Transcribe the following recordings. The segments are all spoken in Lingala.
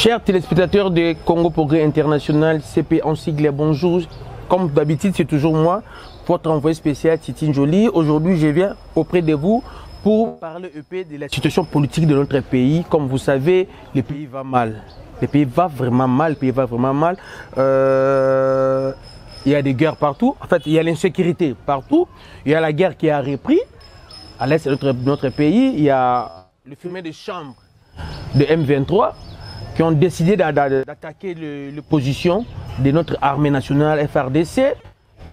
Chers téléspectateurs de Congo Progrès International, CP en sigle, bonjour. Comme d'habitude, c'est toujours moi, votre envoyé spécial Titine Joly. Aujourd'hui, je viens auprès de vous pour parler un peu de la situation politique de notre pays. Comme vous savez, le pays va mal. Le pays va vraiment mal. Le pays va vraiment mal. Il y a des guerres partout. En fait, il y a l'insécurité partout. Il y a la guerre qui a repris à l'est de notre pays. Il y a le fumet de chambre de M23 qui ont décidé d'attaquer les positions de notre armée nationale FRDC.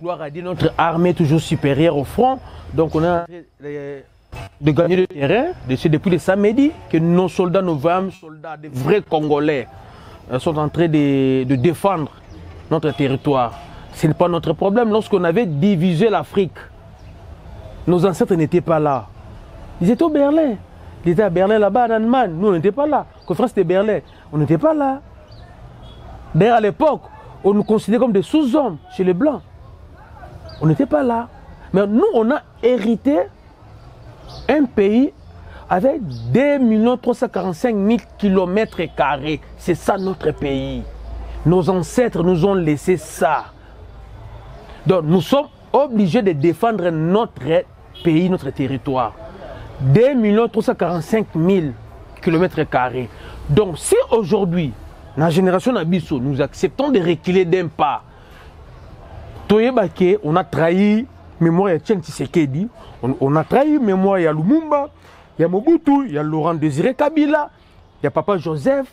Gloire à Dieu, notre armée toujours supérieure au front. Donc on a de gagner le terrain. C'est depuis le samedi que nos soldats, nos femmes, soldats, des vrais Congolais, sont en train de défendre notre territoire. Ce n'est pas notre problème. Lorsqu'on avait divisé l'Afrique, nos ancêtres n'étaient pas là. Ils étaient au Berlin. Ils étaient à Berlin là-bas, en Allemagne. Nous, on n'était pas là. Conférence de Berlin, on n'était pas là. D'ailleurs, à l'époque, on nous considérait comme des sous-hommes chez les Blancs. On n'était pas là. Mais nous, on a hérité un pays avec 2 345 000 km². C'est ça notre pays. Nos ancêtres nous ont laissé ça. Donc, nous sommes obligés de défendre notre pays, notre territoire. 2 345 000 km². Donc, si aujourd'hui, dans la génération d'Abisso, nous acceptons de reculer d'un pas, on a trahi mémoire de Tchèque Tshisekedi, on a trahi mémoire de Lumumba, il y a Mobutu, il y a Laurent Désiré Kabila, il y a Papa Joseph,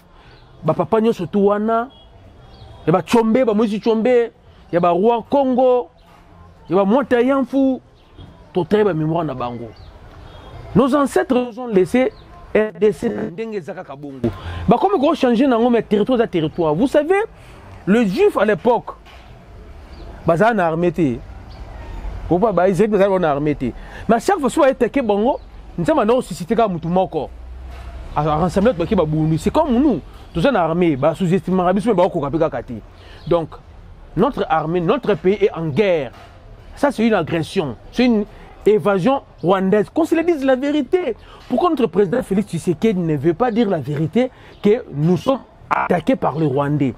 Papa Nyoso Touana, il y a Tchombe, Moïse Tchombe, il y a Roi Congo, il y a Mwanta Yamfu, tout trahi mémoire de Bango. Nos ancêtres nous ont laissé RDC Ndenge Zaka Kabongo. Comme on a changé dans le territoire à territoire. Vous savez, le juif à l'époque, ils ont armé. Pourquoi ils ont armé? Mais à chaque fois qu'ils ont attaqué Bongo, nous avons suscité comme Moutoumoko. C'est comme nous. Nous avons armé, sous-estimé, donc, notre armée, notre pays est en guerre. Ça, c'est une agression. C'est une évasion rwandaise. Qu'on se le dise la vérité. Pourquoi notre président Félix Tshisekedi ne veut pas dire la vérité que nous sommes attaqués par les Rwandais?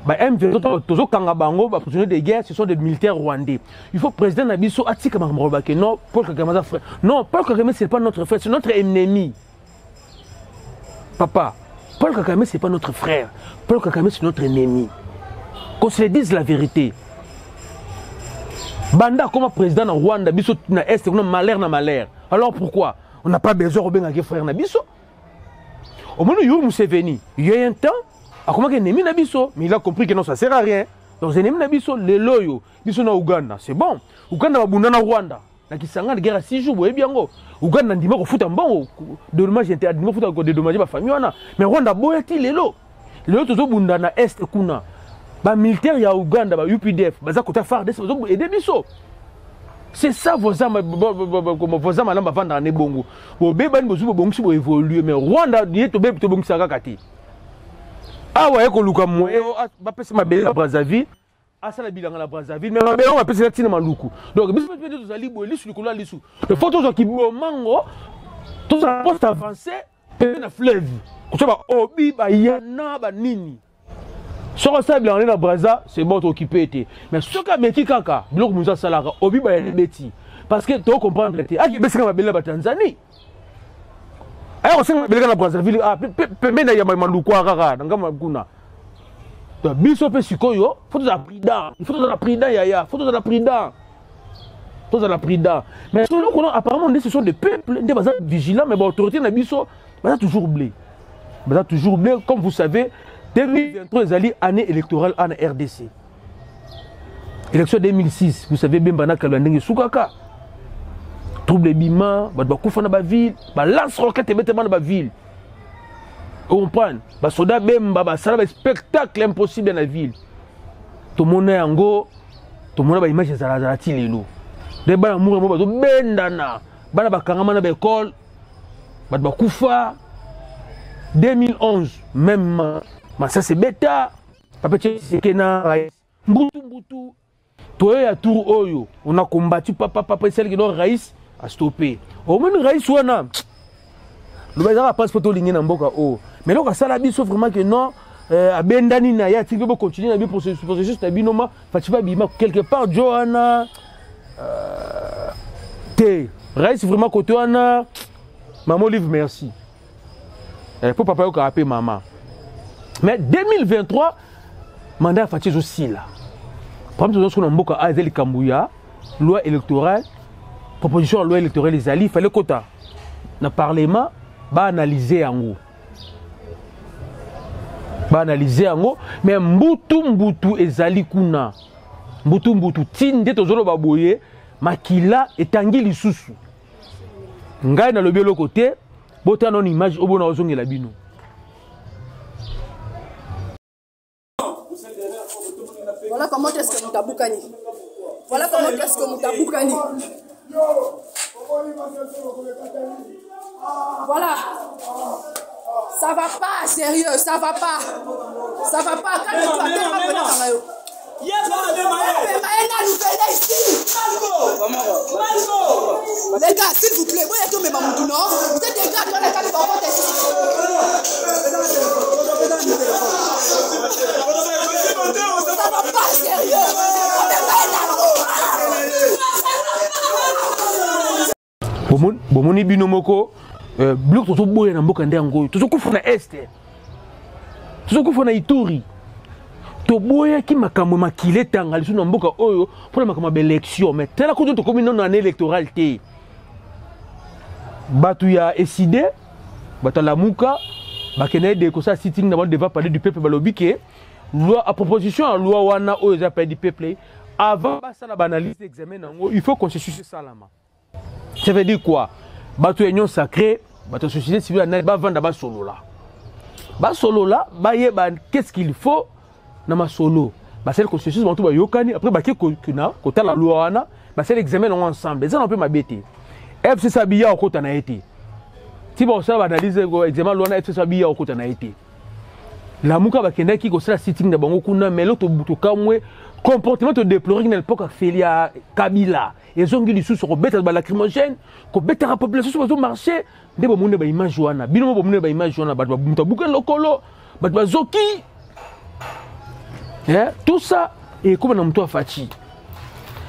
Prisonniers de guerre, ce sont des militaires rwandais. Il faut que le président Nabiso Atika Marmorobake. Non, Paul Kagame, frère. Non, Paul Kagame, ce n'est pas notre frère, c'est notre ennemi. Papa, Paul Kagame, ce n'est pas notre frère. Paul Kagame, c'est notre ennemi. Qu'on se le dise la vérité. Banda comme président de Rwanda, biso na est, on a malheur. Alors pourquoi? On n'a pas besoin de Robin frère Nabiso. Au moment où il Museveni, il y a un temps, à comment qu'il ennemi Nabiso, mais il a compris que non, ça ne sert à rien. Donc les ennemis Nabiso, les loyaux, ils sont au Ouganda, c'est bon. Ouganda va bounder en Rwanda. La qui s'engage de guerre à 6 jours, et bien go. Ouganda n'a pas fout un bon, de dommage interdit, fout encore de dommages à la famille. Mais Rwanda boyati les lots. Les lots tous au Bunda na est kuna. Les militaires il y a Ouganda, les UPDF, les côté FARDC, et des bisous. C'est ça vos âmes, vos âmes à vendre en Ebongo. Vos bébés vont évoluer, mais Rwanda, il est tombé pour ça. Ah ouais, qu'on loue à moi, je vais ma belle à Brazzaville, à ça la bilan à Brazzaville, mais ma belle on va passer la tine à Loukou. Donc, bis peut être ali boy lisu ko la lisu. Le photo qui mango, tout ça poste avancé, et na fleuve. Ko ba obi ba yana ba nini. Sur ça, il est à Brazza, c'est bon, occupé. Mais ce qui est kaka, bloc Moussa Salara, obi ba beti. Parce que tu comprends, ah, qui est belle à Tanzanie. Alors, c'est belle à Brazzaville, ah, mais il y a Maloukou à Rara, dans Gamakuna. Biso pe sikoyo, faut la prida. Il faut la prida, yaya, faut la prida. Faut la prida. Mais apparemment, ce sont des peuples, des vigilants, mais l'autorité n'a biso, mais toujours oublié. Mais toujours oublié, comme vous savez. 2023, les alliés année électorale en RDC. Élection 2006, vous savez bien, Bana Kalwandenge Soukaka. Trouble Bima, Bakoufana ba ville, lance roquette et bêtement dans la ville. Vous comprenez? Soda Bemba, ça va spectacle impossible dans la ville. Tout le monde est en go, tout le monde a une image de Zarazarati Lilo. Des gens qui ont été bendana, Bana Bakangamana Bekol, Bakoufa. 2011, même. Mais ça c'est bêta. Papa Tchekena, Mbutu. Toi et à Tour Oyo, on a combattu papa celle qui doit Raïs à stopper. Au moins Raïs ouana. Le bazar a pas photo ligne dans Mboka. Mais là, ça la bise vraiment que non. abendani na ya tiki bo continuer na bi processus na binoma fatiba bima quelque part Johanna te reste vraiment côté wana maman livre merci pour papa yo ka rappeler maman mais 2023 mandat fatizo aussi là problème sur na mboka azeli kambuya loi électorale proposition de loi électorale les alliés fallait quota na parlement ba analyser yango mais mbutu ezali kuna mbutu tinde tozolo baboye makila etangi lisusu ngai na lobi loko te bota non image obona ozongela bino voilà comment est-ce que Mutaboukani voilà. Ça va pas, sérieux, ça va pas. Calme-toi, les gars, s'il vous plaît, vous êtes tous mes mamoudou, non? Vous êtes des gars qui ont les calmes par ça va pas, sérieux. Bomoni binomoko bloc to boye na mboka ndango to kufa na este to kufa na Ituri to boye ki makambo makile tanga lisu na mboka oyo pour makambo élection mais tela ko to komi non année électorale té batu ya SID batalamuka bakene de ko sa sitting na devant parler du peuple balobike loi à proposition à loi wana oyo za parler du peuple avant ça la analyse d'examen nango il faut consensus salama. Ça veut dire quoi? Bato union sacrée, bato société civile na ba vanda ba solo là. Ba solo là, ba yeba qu'est-ce qu'il faut na ma solo. Ba c'est le consensus bantu ba yokani après ba ke kuna kota la loi wana, ba c'est l'examen ensemble. Ça on peut m'abêter. FC Sabia okota na été. Si ba ça ba analyse go examen loi na FC Sabia okota na été. La muka ba kenda ki ko sala sitting na bango kuna mais l'autre buto kamwe comportement de déplorer dans l'époque Félia Kabila et ont dit sous sur bête ba lacrymogène ko bête la population sur marché de ba monde ba image wana bino ba monde ba image wana ba mutabuka lokolo ba zoki tout ça et comme na mtu afati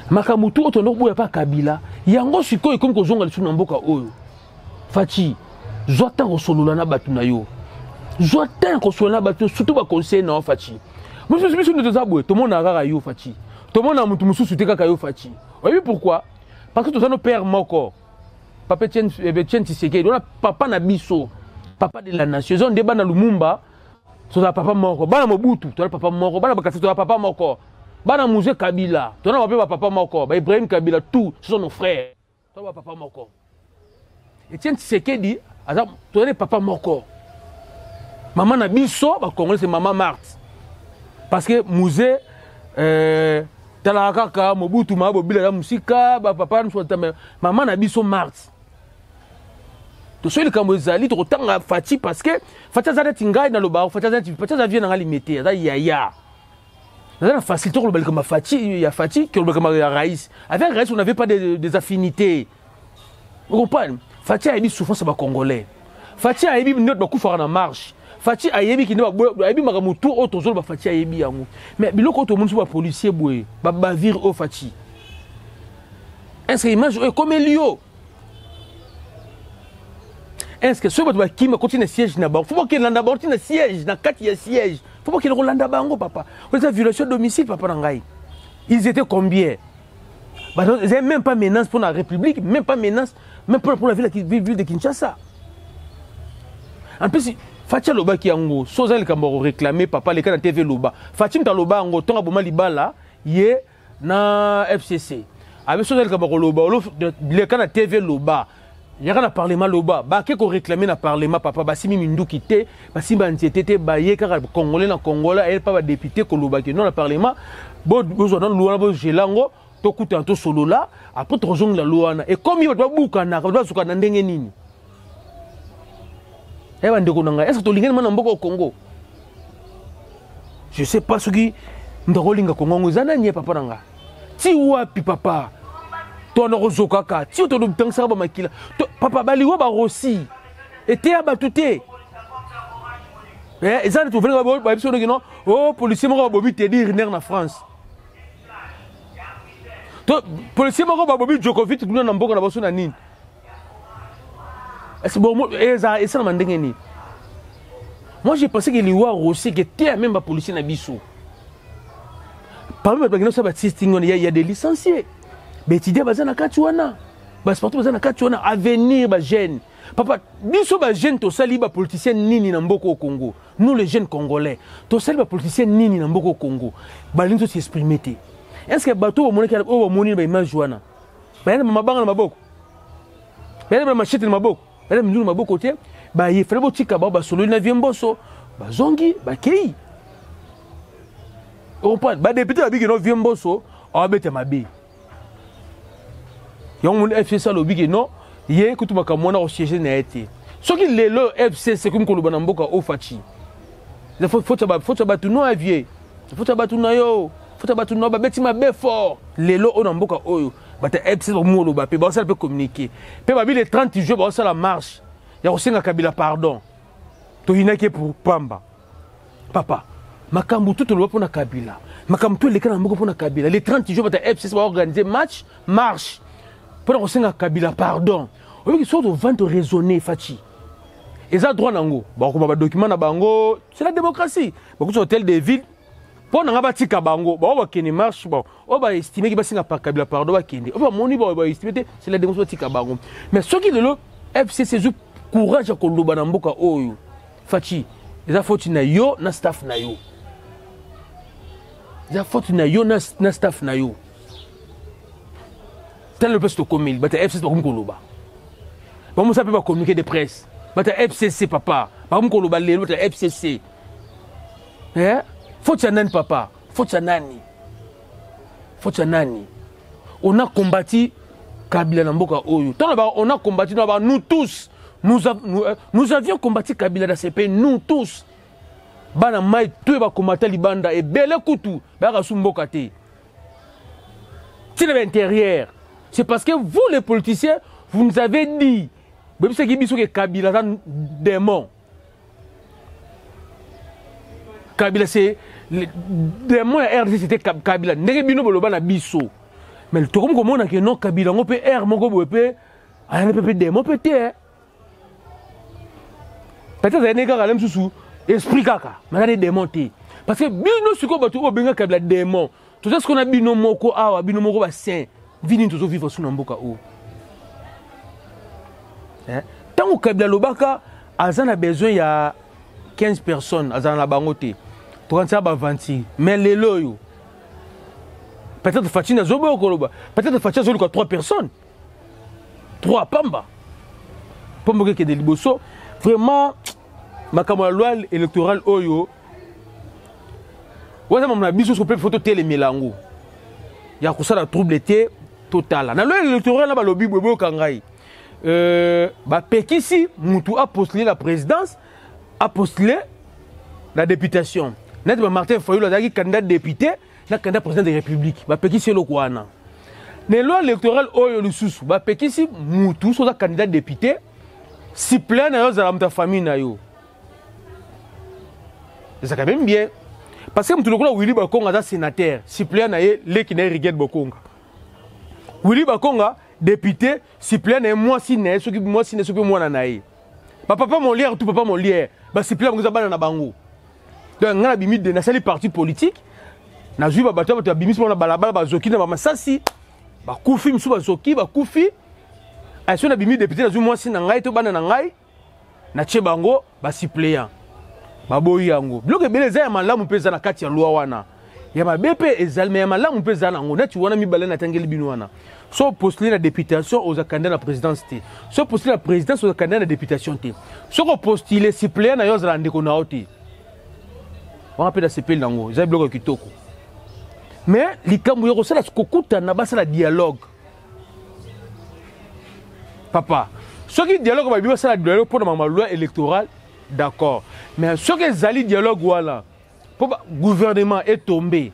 makamutu otondo boya pa Kabila yango siko comme ko zonga lisu na mboka oyo fati zota osolola na batu na yo zota osolola na batu surtout ba conseil na fati. Monsieur, tout le monde a eu Fati. Tout le monde a eu Fati. Oui, pourquoi? Parce que tout le père moko. Papa Tien Tshisekedi, on a papa Nabiso, papa de la nation. Ils ont débat dans Lumumba, sur la papa moko. Bana Mobutu, tu as papa moko. Bana Bakassi, tu as papa moko. Bana Mouzé Kabila, tu as papa moko. Ba Ibrahim Kabila, tous, ce sont nos frères. Tu as papa moko. Et Tien Tshisekedi, tu as papa moko. Maman Nabiso, Congolais, c'est maman Marthe. Parce que Mouzé, Talakaka, Mobutu, Mabobila, Musika, papa, maman n'a biso Mars. Tout ce qui est zali, tu as Fati parce que Fati Zada Tinga dans le bar, Fati Zada vient dans l'imité, Yaya. La facilité pour le comme Fati, il y a Fati qui est comme Raïs. Avec Raïs, on n'avait pas des affinités. Vous comprenez? Fati a eu souffrance à Congolais. Fati a eu notre beaucoup faire en marche. Fati ayebi ki ne ayebi makamutu o tozolo ba Fati ayebi yango mais biloko to munsu ba policier boye ba bavir o Fati est-ce que image comme Elio est-ce que ce ba ki ma continue siège na ba faut pas qu'il landa ba continue siège na kati ya siège faut pas qu'il rolanda bango papa les violation de domicile papa ngai ils étaient combien bah ils avaient même pas menace pour la République même pas menace même pour la ville de Kinshasa en plus Fati loba ki yango soza le kambo réclamer papa les cas na TV loba Fati mta loba yango tonga boma libala ye na FCC avec soza le kambo loba le cas na TV loba yaka na parlement loba ba ke ko réclamer na parlement papa ba simi mindu kité ba simba ntiété ba ye kaka congolais na congolais elle pas ba député ko loba ki non na parlement bo zo na loi bo gelango to kuta to solo là après to jong la loi na et comme il va buka na ba suka na ndenge nini. Est-ce que tu as au Congo? Je ne sais pas ce qui est au Congo. Papa. Si wapi papa. Tu as un kaka. Si tu as un makila. Papa baliwa ba rossi. Et tu as battuté. Et ça, tu veux non? Oh, policier, moi, Bobby, t'es dit, Riner en France. Policier, moi, Bobby, Djokovic, tu n'as pas de na nini. Est-ce que bon, et ça, m'a dit, moi, j'ai pensé que les Ouars aussi, que t'es même pas policier na biso. Parmi les il y a des licenciés. Mais tu dis, bazana katuana. Baspartout bazana katuana. Avenir, ba jeune. Papa, biso ba jeune, to sali ba politicien nini na mboko au Congo. Nous les jeunes Congolais, to sali ba politicien nini na mboko au Congo. Ba linto s'exprimer te. Est-ce que bateau ba monaki ba moni ba image wana? Ba yana mabanga na maboko. Ba yana machete na maboko. Ba yana mindu na maboko te. Ba yefra bo tika ba solo na viemboso. Ba zongi, ba kei. On parle, bah député abi que non vient bosso, on bête ma bé. Yon mon FCC lobi que non, yé que tu m'as comme on a au siège n'a été. Ce qui les le FCC comme qu'on le banamboka au fachi. Il faut battre non avier. Il faut battre non yo. Il faut battre non ba bête ma bé fort. Les lo on amboka oyo. Bah FCC au mot le ba pe ba ça peut communiquer. Pe ba bi les 30 jours ba ça la marche. Il y a aussi un Kabila pardon. To hinake pour Pamba. Papa. Makambu tout le monde Kabila. Makambu tout les cas pour Kabila. Les 30 jours, FCC va organiser match, marche. Pour qu'on Kabila, pardon. Au lieu qu'ils soient au ventre raisonné, Fachi. Et ça, droit nango. Bon, comme un document na bango, c'est la démocratie. Beaucoup d'hôtels de ville. Pour n'en avoir tika bango, bon, on va qu'il marche, bon, on va estimer qu'il va signer par Kabila, pardon, on va qu'il. On va moni, on va estimer c'est la démocratie tika bango. Mais ce qui est le FCC, c'est courage à Koloba Namboka Oyo. Fachi. Et ça, faut que na yo, na staff na yo. Il y a faute na yo na staff na yo. Tel le poste comme il, bata FCC pas comme Koloba. Ba mo ça peut pas communiquer de presse. Bata FCC papa, pas comme Koloba les bata FCC. Eh? Faute ya nani papa, faute ya nani. Faute ya nani. On a combattu Kabila na mboka oyo. On a combattu nous tous. Nous avions combattu Kabila dans ces pays, nous tous. Bana mai tout va combattre libanda et belle kutu ba kasumboka te. C'est l'intérieur. C'est parce que vous les politiciens vous nous avez dit même ce qui biso que Kabila un démon. Kabila c'est le démon RDC c'était Kabila ndenge bino boloba na biso. Mais to comme comment on a que non Kabila on peut R moko bope ana peut démon peut te. Peut-être un nègre même sous esprit kaka, mais des démons. Parce que bino suko batu o benga Kabila démon. Tout ça ce qu'on a bino moko awa bino moko ba saint. Vini toujours vivre sous namboka o. Hein? Tant que Kabila lobaka azana besoin il y a 15 personnes azana la bangote. 35 ba 20. Mais les loyo. Peut-être Fatina zobo koloba. Peut-être Fatina zobo 3 personnes. 3 pamba. Pombo ke de liboso. Vraiment ma loi électorale oyo waza mamna biso so pe photo télé milango ya ko sala trouble té total na loi électorale na ba lobi bobo kangai ba pekisi mutu a postulé la présidence a postulé la députation net ba Martin Fayulu azaki candidat député na candidat président de la République ba pekisi lo kwana na loi électorale oyo lisusu ba pekisi mutu so za candidat député si plein na yo za la famille na yo. C'est quand même bien. Parce que nous avons Willy Bakonga est sénateur, suppléant les qui n'est Riguet Bokonga. Willy Bakonga, député, suppléant moi si n'est, ce qui moi si n'est, ce que moi n'ai. Papa mon lière, tout papa mon lière. Bah suppléant vous avez dans la bango. Donc on a bimi de na sali parti politique. Na joué ba bato ba bimi sur na balabala ba zoki na ba masasi. Ba kufi msu ba zoki ba kufi. A so na bimi député na joué moi si na ngai to bana na ngai. Na che bango ba suppléant. Baboyi yango bloke beleza ya malamu peza na kati ya loi wana ya mabepe ezalme ya malamu peza nango neti wana mibale na tangeli bino wana so postuler la députation aux candidats à la présidence té so postuler la présidence aux candidats à la députation té so ko postuler suppléant na yo za ndeko na oti on appelle ça CPL nango za bloke kitoko mais likambo yo ko sala kokuta na basa la dialogue papa ce qui dialogue ba biwa sala dialogue pour ma loi électorale. D'accord. Mais ce que Zali dialogue voilà, pour le gouvernement est tombé.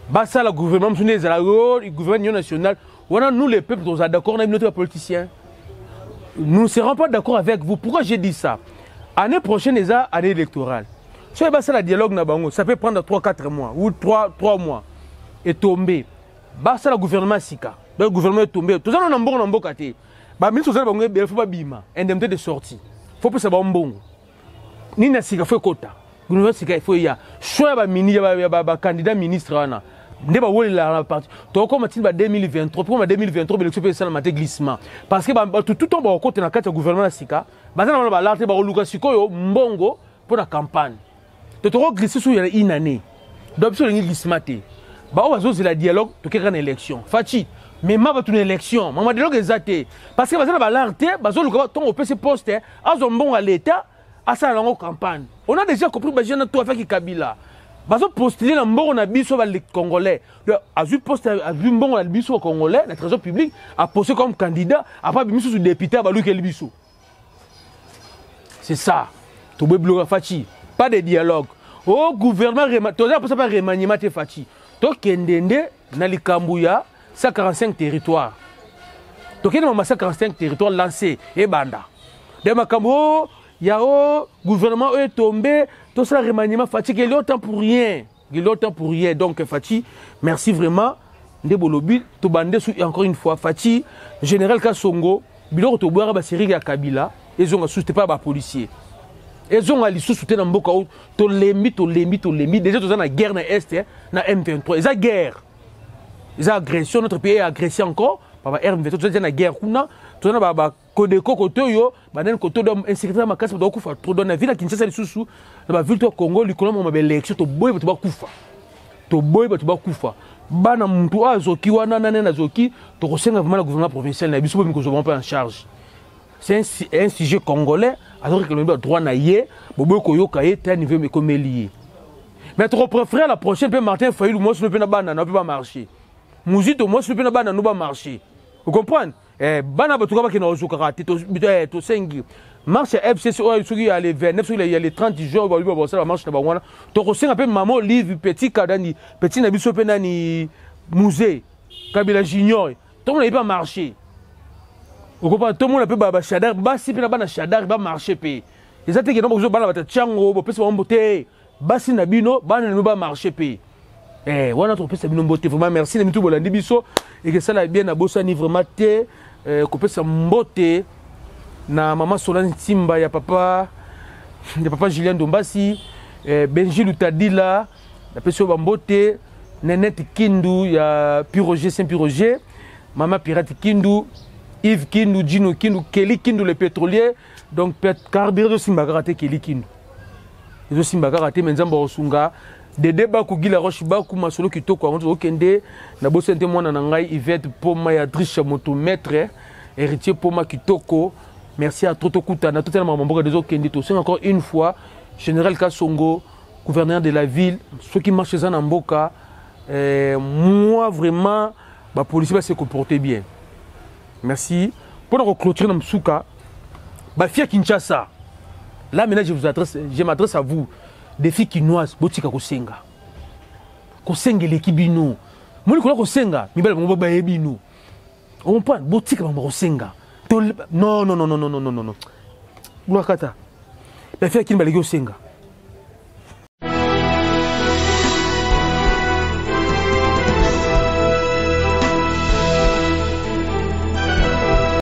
Bassa le gouvernement, le gouvernement national, voilà nous les peuples, nous sommes d'accord avec notre politicien. Nous ne serons pas d'accord avec vous. Pourquoi j'ai dit ça? Année prochaine, il y a année électorale. Si vous avez un dialogue, ça peut prendre 3-4 mois ou 3 mois et tomber. C'est le gouvernement Sika. Le gouvernement est tombé. Tout ça, on a un bon côté. Il faut pas bima. Indemnité de sortie. Il faut que ça soit bon. Ni na Sika, il faut quota. Le gouvernement Sika, il faut y a choix de candidat ministre. Ne pas voir la partie. Donc comme en 2023, pour 2023, l'élection peut être un glissement. Parce que tout le monde côté dans le gouvernement Sika, bazana ba l'arté ba luka sikoyo mbongo pour la campagne. Tu te glisser sur une année. Donc sur le glissement té. Ba on va la dialogue, tu créer une élection. Fati, mais ma ba une élection, maman dialogue exacté. Parce que bazana ba l'arté, bazo luka ton au PC poste, azombon à l'état, à ça la campagne. On a déjà compris ba jeune tout avec Kabila. Bazo postuler na mbongo na biso ba les Congolais. Azu poste azu mbongo na biso Congolais, la trésor public a posé comme candidat, après biso sous député ba luka biso. C'est ça. Tu peux bloquer Fati. Pas de dialogue. Au gouvernement, tu n'as pas remaniement de Fati. Tu as kendende na likambuya 145 territoires. Tu as 145 territoires lancés et banda. De makambo, il y a un gouvernement est tombé. Tout ça remaniement Fati. Il y a longtemps pour rien. Il y a longtemps pour rien. Donc Fati, merci vraiment. Ndebolobi, tu bandé encore une fois Fati, général Kassongo, biloko to boire ba série ya Kabila. Ils ont soutenu pas les policiers. Ils ont soutenu Mboka. To lembi. Déjà, ils ont la guerre dans l'Est, dans M23. Ils ont guerre. Ils ont agression. Notre pays a agressé encore. Par M23, ils ont la guerre. Ils ont la Kodeko, Kotoyo, Banen Kotoyo, insécurité, ma casse, trop dans la ville à Kinshasa, les sous-sous, la ville de Congo, les colons ont l'élection, to boy, tu vas koufa. To boy, tu vas koufa. Bana Moutoua, Zoki, Wana, Zoki, tu ressens vraiment le gouvernement provincial, la Bissou, mais que je ne pas en charge. C'est un sujet congolais, alors que le droit n'a yé, Bobo Koyoka est un niveau comme lié. Mais tu préfères la prochaine, Martin Fayou, moi, je ne peux pas marcher. Mouzito, moi, je ne peux pas marcher. Vous comprenez? Bana Batouka qui n'a pas to sengi. Marche FCC, il y a les 29, il y a les 30 jours, la marche de Bawana. Tu ressens un peu maman, livre, petit Kadani, petit Nabiso Penani, musée, Kabila Junior. Tout le monde n'a pas marché. Vous comprenez? Tout le monde a pu faire Chadar, Bassi, Chadar, va marcher. Les autres qui n'ont pas besoin de Tchango, Bassi Nabino, Ban va marcher. On a trouvé Sabino Mbote. Vraiment, merci. Nous avons dit biso et que ça l'a bien à Bossani vraiment té. Coupé sa Mbote. Na maman Solange Timba, ya papa Julien Dombassi, Benji Lutadila, la personne Mbote, Nenette Kindu, ya Piroger Saint-Piroger, maman Pirate Kindu, Yves Kindu, Gino Kindu, Kelly Kindu, le pétrolier. Donc, carburant de Simbagarate, Kelly Kindu. Les autres Simbagarate, Menzamba Osunga. Des débats qui la roche baku masolo qui toko on okende na bosente mwana na ngai Yvette Poma ya Driche motomètre héritier Poma Kitoko. Merci à Toto Kutana totalement mamboka des okende to c'est encore une fois général Kassongo gouverneur de la ville ceux qui marchent dans Namboka moi vraiment la police va se comporter bien. Merci pour clôturer dans Msuka ba fia Kinshasa. Là maintenant je m'adresse à vous. Des filles quinoises, botika kosenga. Kosenga l'équipe bino. Moi je kosenga, mi bala mo ba bino. On prend botika ba kosenga. Non. Blakata. La fille qui ba kosenga.